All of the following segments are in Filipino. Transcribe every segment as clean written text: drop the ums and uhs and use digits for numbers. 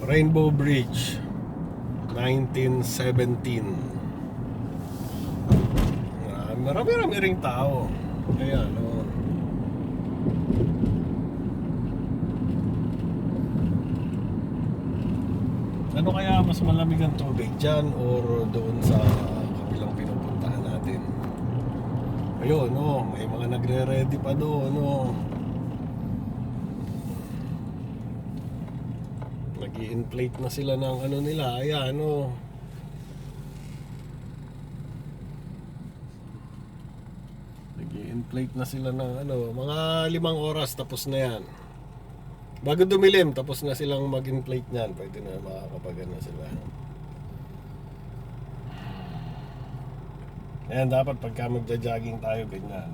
Rainbow Bridge 1917. Marami-rami ring tao. Kaya ano kaya mas malamig ang tubig dyan or doon sa kabilang pinupuntahan natin? Ayun, may mga nagre-ready pa doon, nag-i-inflate na sila ng ano nila, ayan, nag-i-inflate na sila ng mga 5 oras tapos na yan. Bago dumilim, tapos na silang mag-inflate niyan. Pwede na makakapagana sila. Ayan, dapat pagka magja-jogging tayo, ganyan,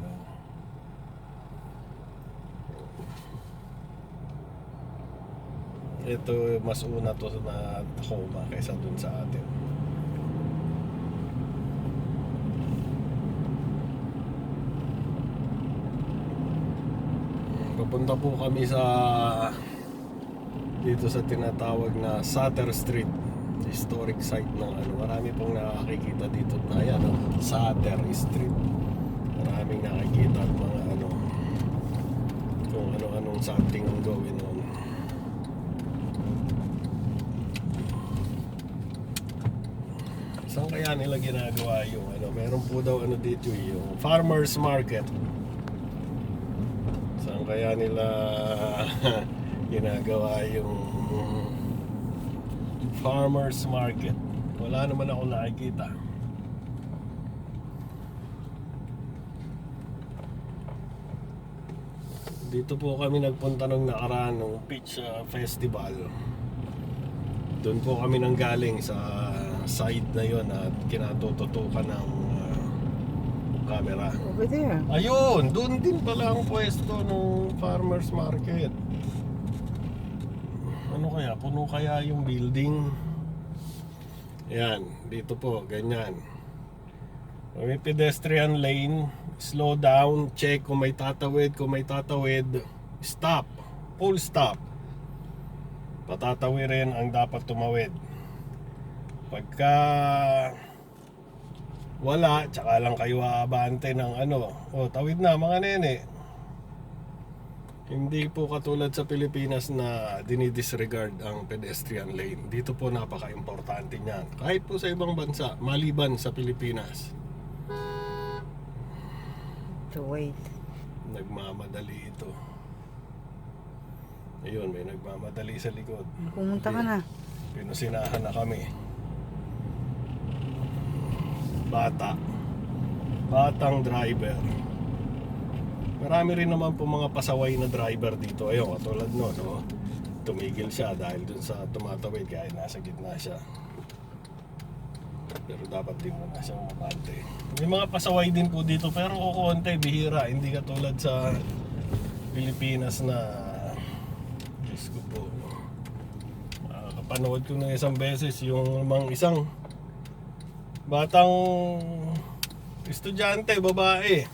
Ito, mas una to na Tacoma kaysa dun sa atin. Papunta po kami dito sa tinatawag na Sutter Street, historic site ng marami pong nakakikita dito na yan, Sutter Street. Maraming nakikita at mga kung ano-anong something ang gawin on. Saan kaya nila ginagawa yung meron po daw dito yung farmers market. Saan kaya nila ginagawa yung farmers market? Wala naman ako nakikita. Dito po kami nagpunta nung nakaraan ng Peach Festival. Doon po kami nanggaling sa side na yon at kinatututukan ng camera. Over there. Ayun, doon din pala ang pwesto ng farmers market. Ano kaya? Puno kaya yung building? Ayan, dito po, ganyan. May pedestrian lane, slow down, check kung may tatawid, stop, full stop. Patatawirin ang dapat tumawid. Pagka wala, tsaka lang kayo aabante ng tawid na mga nene. Hindi po katulad sa Pilipinas na dinidisregard ang pedestrian lane. Dito po napaka-importante niyan. Kahit po sa ibang bansa, maliban sa Pilipinas. To wait. Nagmamadali ito. Ayun, may nagmamadali sa likod. Pumunta ka na. Pinusinahan na kami. Batang driver. Marami rin naman po mga pasaway na driver dito. Ayun, katulad tumigil siya dahil dun sa tumatawid kaya nasa gitna siya. Pero dapat din mo na siya umabante. May mga pasaway din po dito pero kukunti, bihira. Hindi katulad sa Pilipinas na Diyos ko po. Kapanood ko na isang beses yung isang batang estudyante, babae.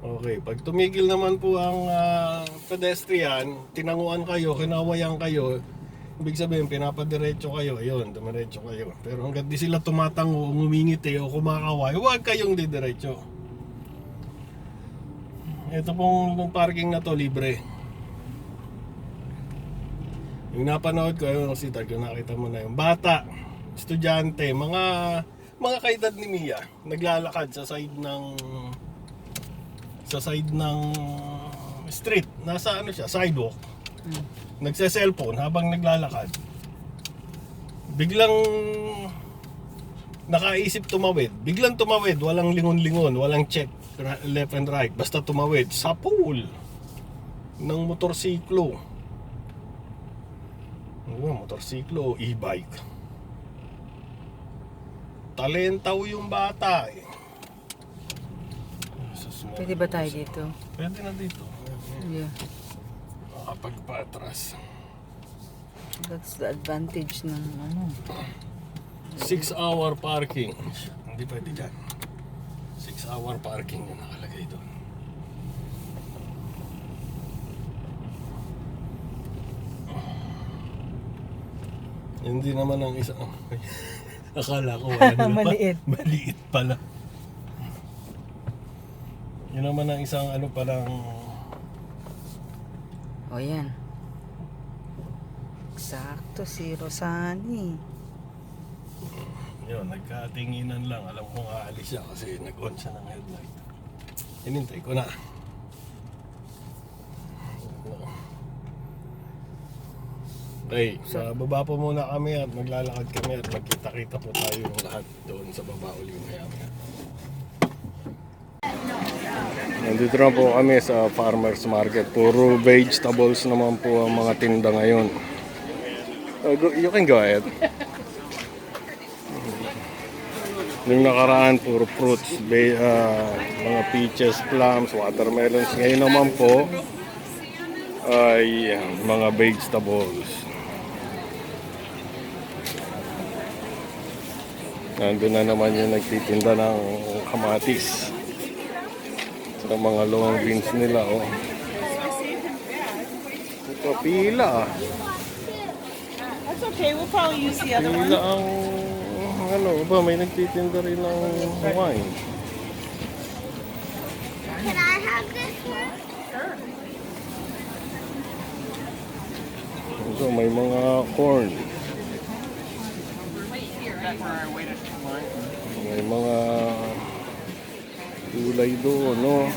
Okay, pag tumigil naman po ang pedestrian, tinanguan kayo, kinawayan kayo, ibig sabihin pinapadiretso kayo, ayun, dumiretso kayo. Pero hanggang di sila tumatango, ngumingiti o kumakaway, huwag kayong didiretso. Ito pong parking na to, libre. Yung napanood ko, ayun, si Tag, nakita mo na yung bata, estudyante, mga kaedad ni Mia, naglalakad sa side ng street, nasa siya, sidewalk. Nagse-cellphone habang naglalakad. Biglang nakaisip tumawid. Biglang tumawid, walang lingon-lingon, walang check left and right, basta tumawid sa pool ng motorsiklo. Motorsiklo o e-bike. Talentaw yung bata eh. Pwede ba tayo dito? Pwede na dito. Yeah. Makapagpatras. That's the advantage ng 6-hour parking. Hindi pwede dyan. 6-hour parking yung nakalagay doon. Hindi naman ang isa. Akala ko wala na. Maliit. Maliit pala. Yun naman ang isang ano palang O yan. Eksakto si Rosani. yun, nagkatinginan lang. Alam kong aalis siya kasi nag-on siya ng headlight. Inintay ko na. Okay, sa baba po muna kami at maglalakad kami at magkita-kita po tayo yung lahat doon sa baba uli maya-maya. Nandito na po kami sa farmer's market. Puro vegetables naman po ang mga tinda ngayon. You can go ahead. Yung nakaraan, puro fruits, mga peaches, plums, watermelons. Ngayon naman po ay mga vegetables. Nandun na naman yung nagtitinda ng kamatis. Sa mga long beans nila, oh. Ito, pila. That's okay. We'll probably use the other Pila one. ang, ano ba, may nagtitinda rin ng wine. Can I have this one? So, may mga corn. May mga gulay doon, no?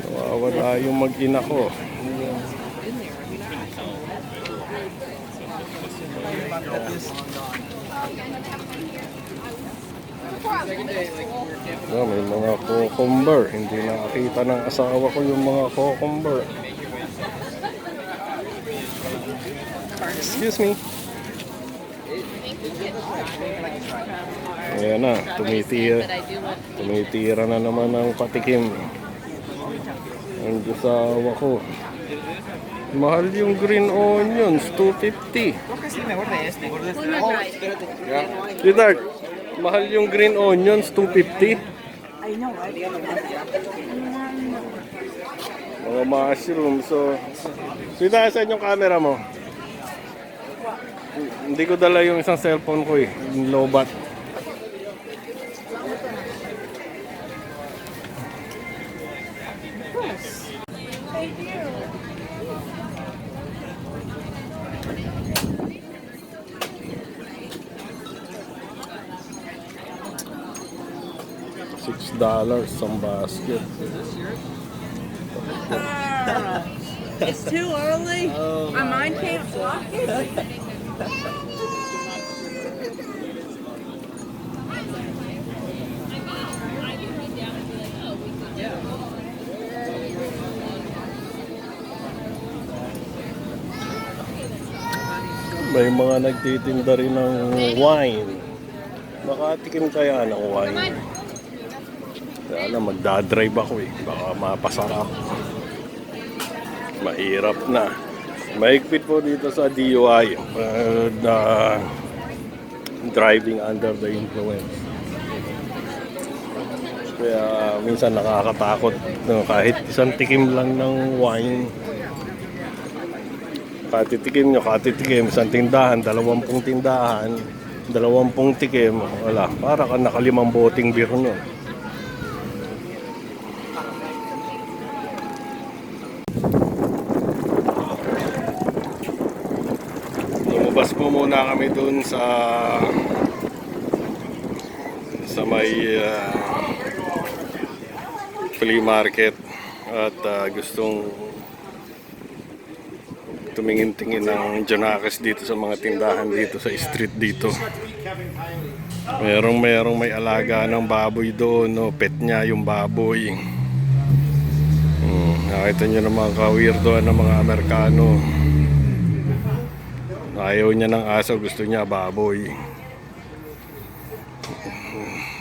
Nawawala yung mag-ina ko. No, may mga cucumber. Hindi nakakita ng asawa ko yung mga cucumber. Excuse me. Ayan na, tumitira na naman ang patikim. Ang asawa ko. Mahal yung green onions, 250. Sweetheart, mahal yung green onions, 250. Mga mushroom, so... Sweetheart, saan yung camera mo? Hindi ko dala yung isang cellphone ko eh, yung lowbat. $6 some basket. It's too early. My mind can't block it. May mga nagtitinda rin ng wine. Makatikim kaya ng wine. Kaya lang, magdadrive ako eh. Baka mapasarap. Mahirap na. Mahigpit po dito sa DUI. Driving under the influence. Kaya minsan nakakatakot. No, kahit isang tikim lang ng wine. Katitikim nyo, katitikim. Isang tindahan, 20 tindahan. 20 tikim. Wala, para ka nakalimang boting beer nun. Lumabas po muna kami dun sa may flea market at gustong tumingin-tingin ng Jonakis dito sa mga tindahan dito sa street dito. Merong may alaga ng baboy doon, no? Pet niya yung baboy. Nakita niyo naman ka-weirdoan ng mga Amerikano. Ayaw niya ng aso, gusto niya baboy.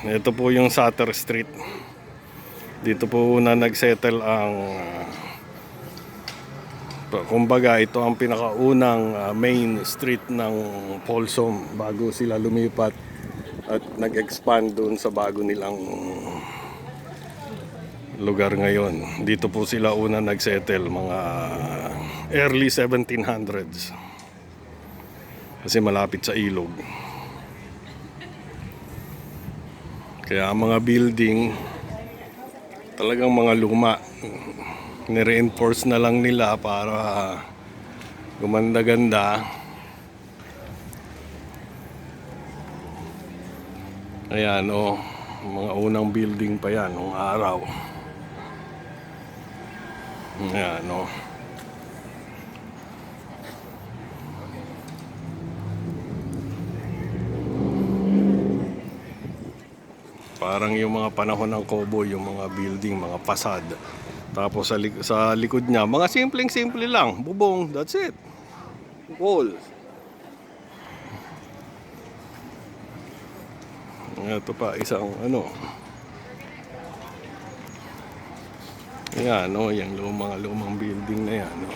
Ito po yung Sutter Street. Dito po na nagsettle ang kumbaga ito ang pinakaunang main street ng Folsom bago sila lumipat at nag-expand doon sa bago nilang lugar ngayon. Dito po sila una nagsettle, mga early 1700s. Kasi malapit sa ilog. Kaya ang mga building talagang mga luma. Nire-enforce na lang nila para gumanda-ganda. Ayan o, mga unang building pa yan nung araw. Ayan o. Parang yung mga panahon ng Kobo, yung mga building, mga pasad. Tapos sa likod niya, mga simpleng-simple lang. Bubong, that's it. Wall. Ito pa, isang ano. Yan, no, yung mga lumang building na yan. No.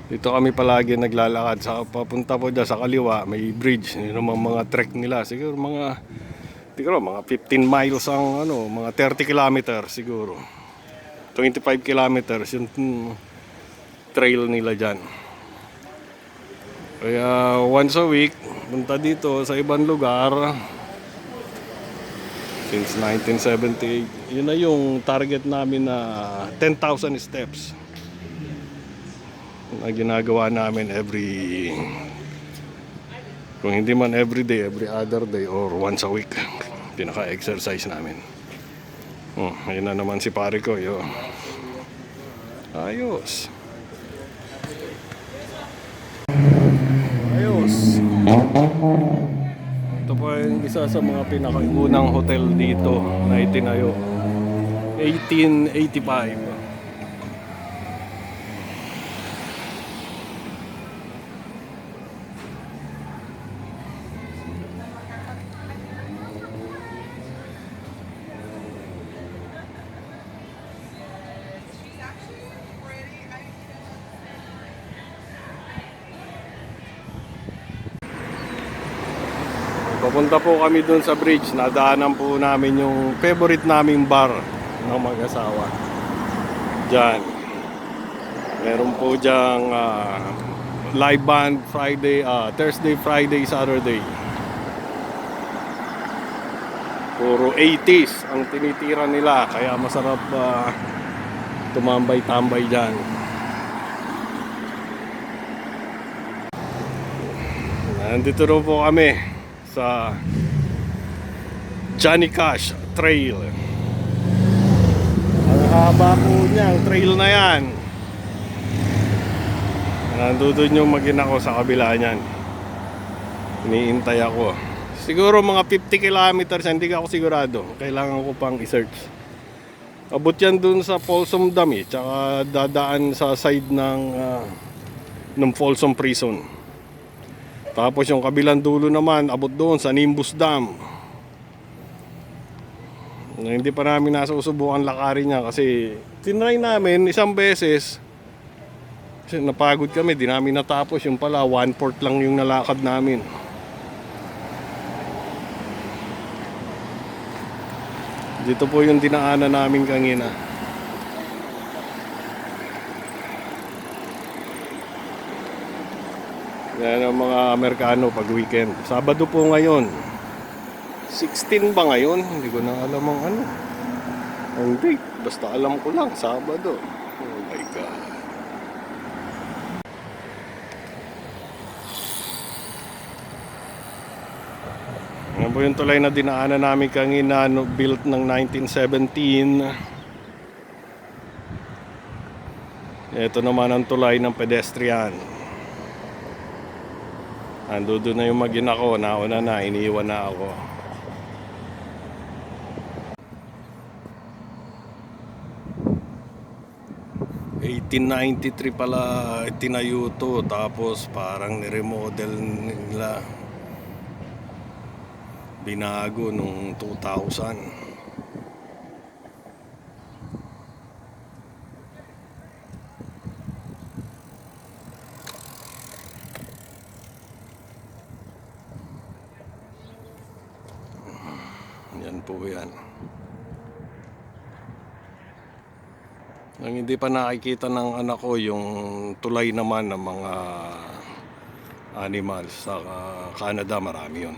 Dito kami palagi naglalakad sa papunta po dyan sa kaliwa, may bridge, yun ang mga trek nila, siguro mga 15 miles ang ano, mga 30 kilometers siguro. 25 kilometers yung trail nila diyan. Kaya once a week punta dito sa ibang lugar. Since 1978, yun na yung target namin na 10,000 steps. Na ginagawa namin kung hindi man every day, every other day or once a week, pinaka-exercise namin. Ayun na naman si pare ko, yo. Ayos. Ito po yung isa sa mga pinakaunang hotel dito na itinayo, 1885. Papunta po kami dun sa bridge. Nadaanan po namin yung favorite naming bar ng mag-asawa. Diyan. Meron po diyang live band Thursday, Friday, Saturday. Puro 80s ang tinitira nila. Kaya masarap tumambay-tambay dyan. Nandito rin po kami sa Johnny Cash Trail. Ang haba po niya, ang trail na yan. Nandun yung mag-ina ko sa kabila niyan. Iniintay ako. Siguro mga 50 kilometers, hindi ako sigurado. Kailangan ko pang i-search. Abot yan dun sa Folsom Dam tsaka dadaan sa side ng Folsom Prison. Tapos yung kabilang dulo naman, abot doon sa Nimbus Dam. Hindi pa namin nasusubukan lakarin niya kasi tinry namin isang beses. Kasi napagod kami, di namin natapos. Yung pala, 1/4 lang yung nalakad namin. Dito po yung dinaanan namin kanina. Yan ang mga Amerikano pag weekend. Sabado po ngayon. 16 ba ngayon? Hindi ko na alam ang ano. Ang date. Basta alam ko lang, Sabado. Oh my God. Yan po yung tulay na dinaanan namin kanina, built ng 1917. Ito naman ang tulay ng pedestrian. Andun na yung mag-ina ko, nauna na, iniiwan na ako. '93 pala tinayo to, tapos parang niremodel nila. Binago nung 2000. po yan. Ang hindi pa nakikita ng anak ko, yung tulay naman ng mga animals sa Canada, marami yun.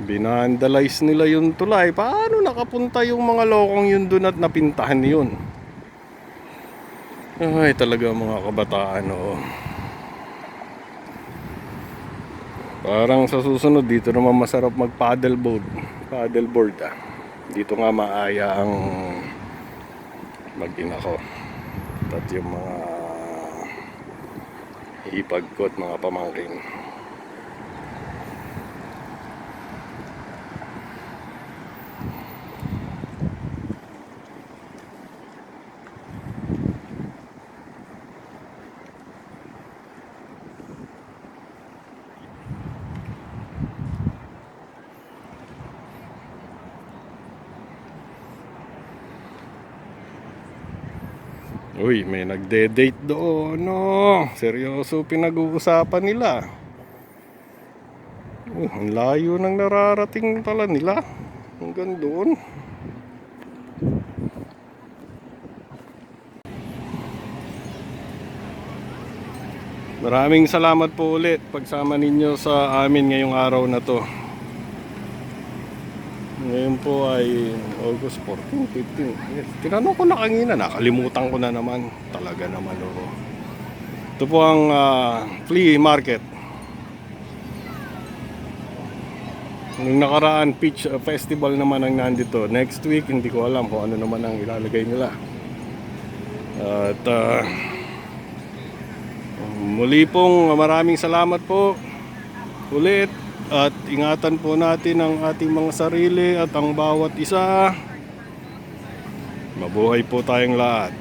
Binandalize nila yung tulay. Paano nakapunta yung mga lokong yun dun at napintahan yun? Ay, talaga mga kabataan, oh. Parang sa susunod dito naman masarap mag paddleboard. Dito nga maaya ang mag-ina ko. At yung mga hipag ko at mga pamangkin. Uy, may nagde-date doon, no? Seryoso pinag-uusapan nila. Ang layo ng nararating pala nila. Hanggang doon. Maraming salamat po ulit pagsama ninyo sa amin ngayong araw na to. Ngayon po ay August 14, 15. Yes. Tinanong ko na kanina, nakalimutan ko na naman. Talaga naman, oo. Ito po ang flea market. Nung nakaraan Peach Festival naman ang nandito. Next week, hindi ko alam kung ano naman ang ilalagay nila. At muli pong maraming salamat po ulit. At ingatan po natin ang ating mga sarili at ang bawat isa. Mabuhay po tayong lahat.